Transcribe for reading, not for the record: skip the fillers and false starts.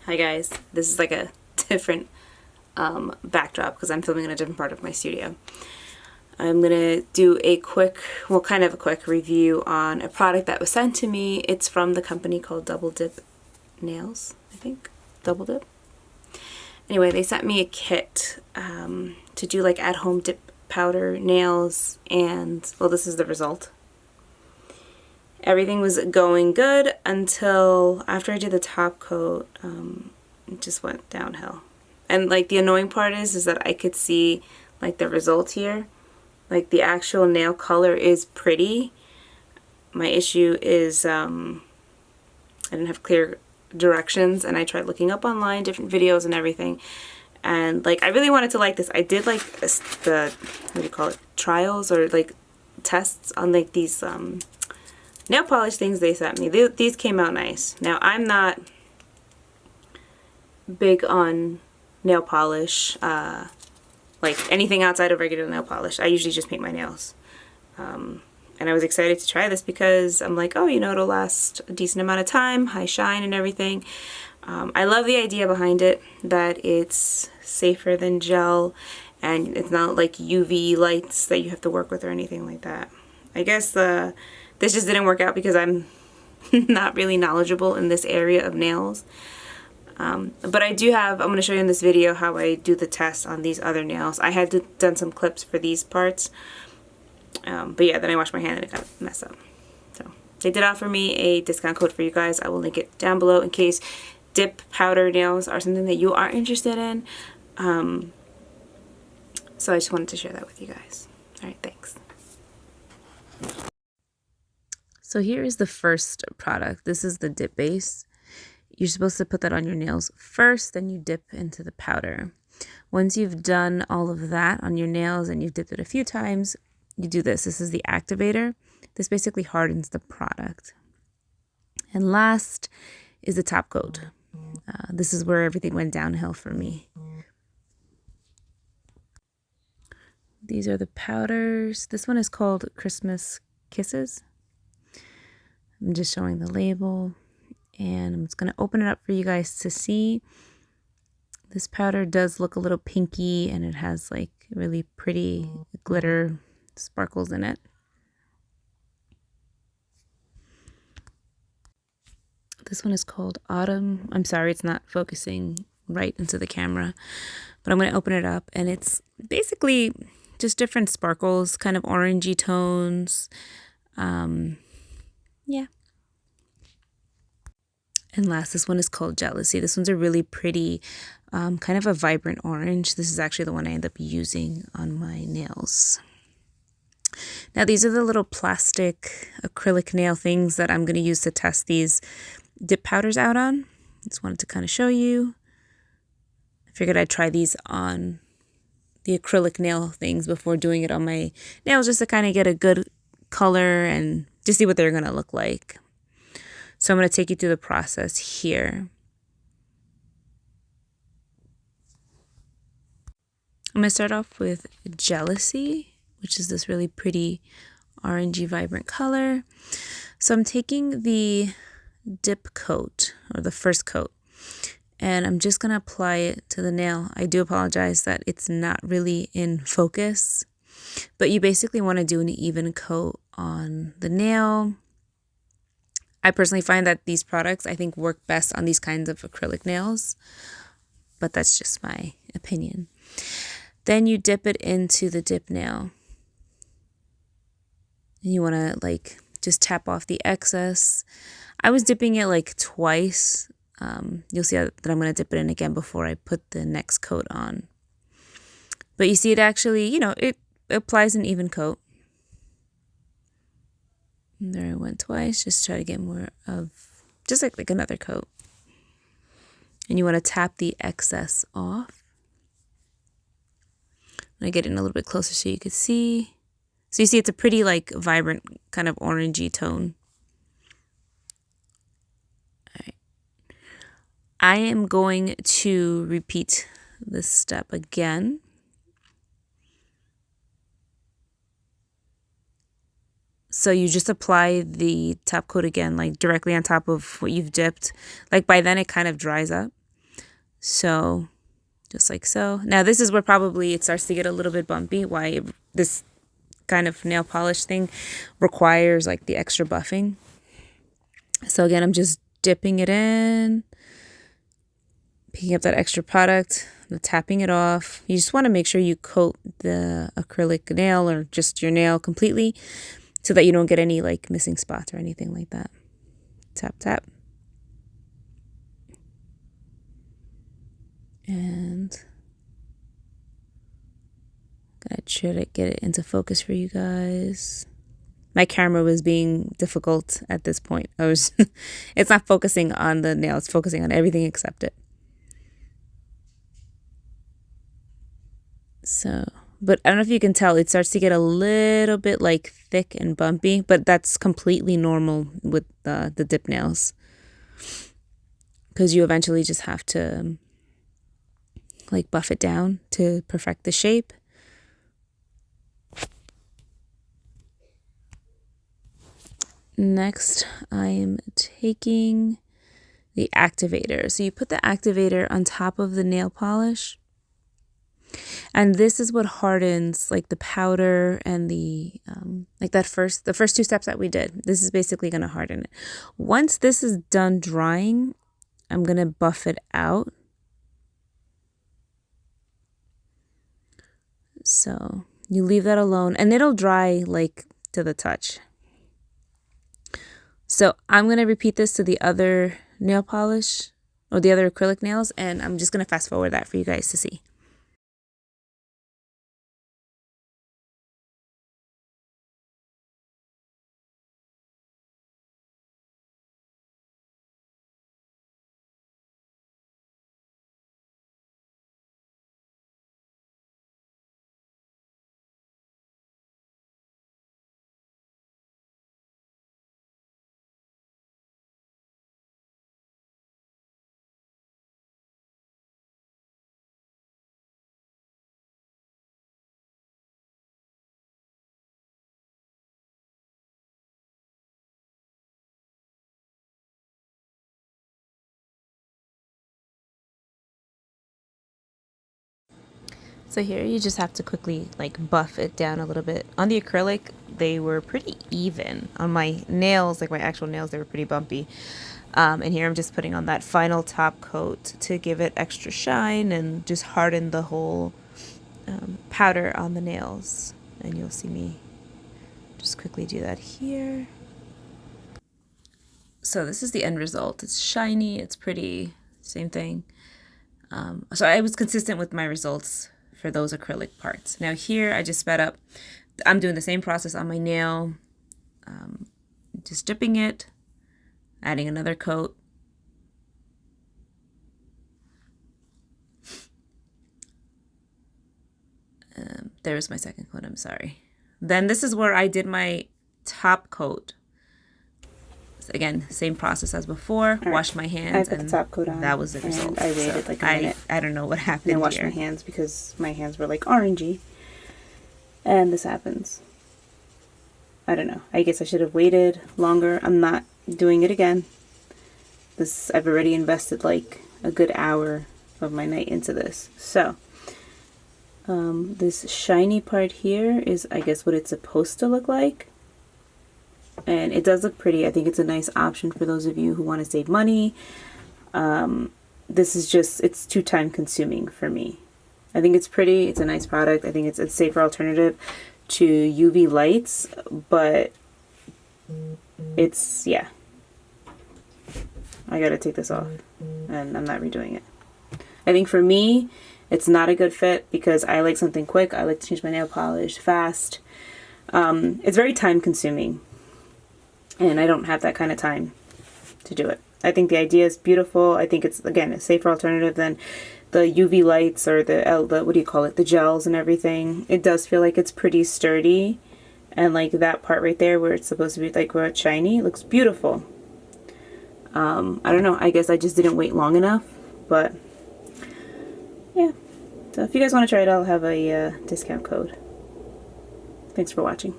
Hi guys, this is like a different backdrop because I'm filming in a different part of my studio. I'm gonna do a quick, well kind of a quick review on a product that was sent to me. It's from the company called DoubleDip Nails, I think. DoubleDip. Anyway, they sent me a kit to do like at-home dip powder nails, and well, this is the result. Everything was going good until after I did the top coat, it just went downhill. And like the annoying part is that I could see like the result here. Like the actual nail color is pretty. My issue is I didn't have clear directions, and I tried looking up online different videos and everything. And like I really wanted to like this. I did like the, what do you call it, trials or like tests on like these nail polish things they sent me. These came out nice. Now, I'm not big on nail polish, like anything outside of regular nail polish. I usually just paint my nails. And I was excited to try this because I'm like, oh, you know, it'll last a decent amount of time, high shine and everything. I love the idea behind it, that it's safer than gel and it's not like UV lights that you have to work with or anything like that. I guess this just didn't work out because I'm not really knowledgeable in this area of nails. But I do have, I'm going to show you in this video how I do the test on these other nails. I had done some clips for these parts. But yeah, then I washed my hand and it got messed up. So they did offer me a discount code for you guys. I will link it down below in case dip powder nails are something that you are interested in. So I just wanted to share that with you guys. All right, thanks. So here is the first product. This is the dip base. You're supposed to put that on your nails first, then you dip into the powder. Once you've done all of that on your nails and you've dipped it a few times, you do this. This is the Activator. This basically hardens the product. And last is the top coat. This is where everything went downhill for me. These are the powders. This one is called Christmas Kisses. I'm just showing the label, and I'm just going to open it up for you guys to see. This powder does look a little pinky, and it has like really pretty glitter sparkles in it. This one is called Autumn. I'm sorry, it's not focusing right into the camera, but I'm going to open it up, and it's basically just different sparkles, kind of orangey tones. Yeah. And last, this one is called Jealousy. This one's a really pretty, kind of a vibrant orange. This is actually the one I end up using on my nails. Now, these are the little plastic acrylic nail things that I'm going to use to test these dip powders out on. Just wanted to kind of show you. I figured I'd try these on the acrylic nail things before doing it on my nails, just to kind of get a good color and just see what they're going to look like. So I'm going to take you through the process here. I'm going to start off with Jealousy, which is this really pretty orangey vibrant color. So I'm taking the dip coat, or the first coat, and I'm just going to apply it to the nail. I do apologize that it's not really in focus, but you basically want to do an even coat on the nail. I personally find that these products, I think, work best on these kinds of acrylic nails, but that's just my opinion. Then you dip it into the dip nail. And you want to like just tap off the excess. I was dipping it like twice. You'll see that I'm going to dip it in again before I put the next coat on. But you see it actually, you know, it applies an even coat. And there I went twice, just try to get more of, just like another coat. And you want to tap the excess off. I'm going to get in a little bit closer so you can see. So you see it's a pretty like vibrant kind of orangey tone. All right. I am going to repeat this step again. So you just apply the top coat again, like directly on top of what you've dipped. Like by then it kind of dries up. So just like so. Now this is where probably it starts to get a little bit bumpy. Why this kind of nail polish thing requires like the extra buffing. So again, I'm just dipping it in, picking up that extra product, tapping it off. You just want to make sure you coat the acrylic nail or just your nail completely so that you don't get any like missing spots or anything like that. Tap, tap. And I'm gonna try to get it into focus for you guys. My camera was being difficult at this point. It's not focusing on the nail, it's focusing on everything except it. So, but I don't know if you can tell, it starts to get a little bit like thick and bumpy, but that's completely normal with the dip nails. Because you eventually just have to like buff it down to perfect the shape. Next, I am taking the activator. So you put the activator on top of the nail polish. And this is what hardens like the powder and the like the first 2 steps that we did. This is basically going to harden it. Once this is done drying, I'm going to buff it out. So you leave that alone and it'll dry like to the touch. So I'm going to repeat this to the other nail polish or the other acrylic nails, and I'm just going to fast forward that for you guys to see. So here you just have to quickly like buff it down a little bit. On the acrylic, they were pretty even. On my nails, like my actual nails, they were pretty bumpy. And here I'm just putting on that final top coat to give it extra shine and just harden the whole powder on the nails. And you'll see me just quickly do that here. So this is the end result. It's shiny, it's pretty, same thing. So I was consistent with my results for those acrylic parts. Now here I just sped up. I'm doing the same process on my nail, just dipping it, adding another coat. There's my second coat, I'm sorry. Then this is where I did my top coat. Again, same process as before. Right. Wash my hands. I put the top coat on. That was the result. I waited like a minute. I don't know what happened. And I washed my hands because my hands were like orangey. And this happens. I don't know. I guess I should have waited longer. I'm not doing it again. I've already invested like a good hour of my night into this. So, this shiny part here is, I guess, what it's supposed to look like. And it does look pretty. I think it's a nice option for those of you who want to save money. This is just, it's too time consuming for me. I think it's pretty. It's a nice product. I think it's a safer alternative to UV lights, but it's, yeah. I gotta take this off and I'm not redoing it. I think for me, it's not a good fit because I like something quick. I like to change my nail polish fast. It's very time consuming. And I don't have that kind of time to do it. I think the idea is beautiful. I think it's, again, a safer alternative than the UV lights or the what do you call it, the gels and everything. It does feel like it's pretty sturdy. And like that part right there where it's supposed to be like where it's shiny, it looks beautiful. I don't know. I guess I just didn't wait long enough. But yeah. So if you guys want to try it, I'll have a discount code. Thanks for watching.